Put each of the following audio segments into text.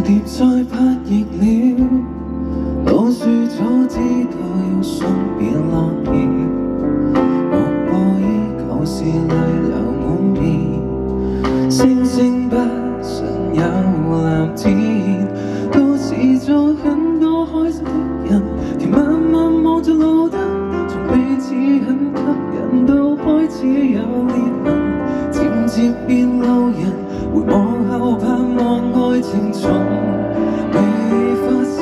蝶再拍翼了，老樹早知道要送別落葉，木布依舊是淚流滿面，星星不信有藍天，都市中很多開心的人，甜蜜蜜望着路燈，從彼此很吸引到開始有裂痕，漸漸變路人，回望後盼望愛情從未發生。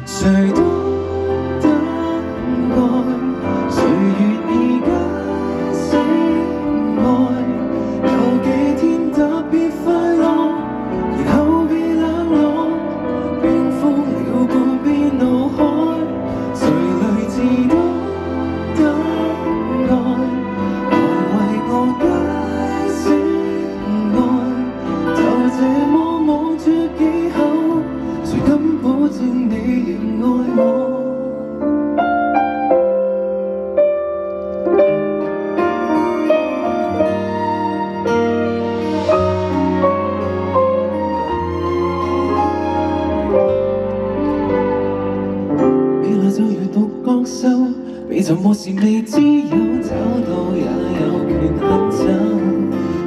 誰都得愛，歲月已解釋愛，有幾天特別快樂，然後被冷落，冰封了半邊腦海，誰類似都得愛，來為我解釋愛，就這麼望着幾口，誰敢保證你仍愛我？未來就如獨角獸，被沉默時未知有，找到也有權行走，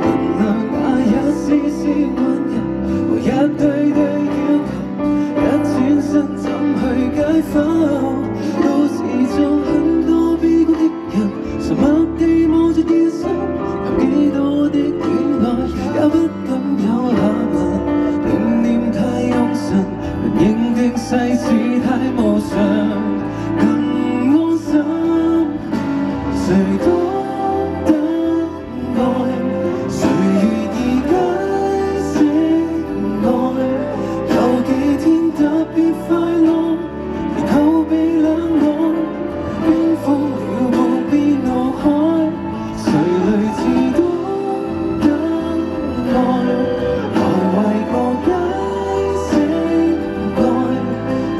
衡量也一絲絲溫柔，和一堆堆要求，一轉身怎去解剖？都市中很多悲觀的人，沉默地望着電視，有幾多的戀愛也不敢有下文，念念太用神，人認定世事太無常，更安心。誰都得愛，歲月已解釋愛，有幾天特別快樂，然後被冷落，冰封了半邊腦海，誰類似都得愛，來為我解釋愛，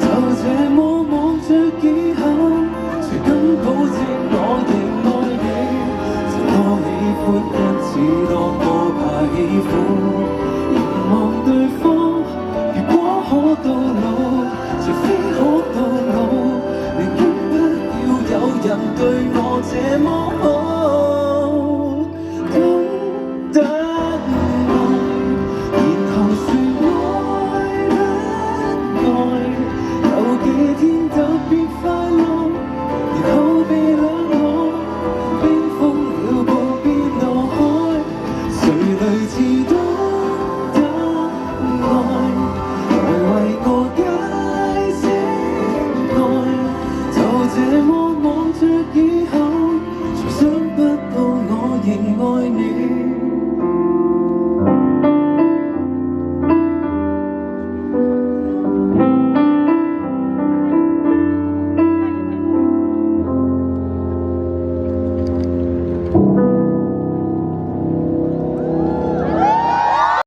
就這麼望着幾口，誰敢保證我仍愛你？曾多喜歡，因此多麼怕喜歡，凝望對方，如果可到老，除非可到老，寧願不要有人對我這麼好，都得愛，然後說愛不愛，有幾天特別快樂，然後被冷落，冰封了半邊腦海，誰類似都得愛，來為我解釋愛，就這麼望着以後。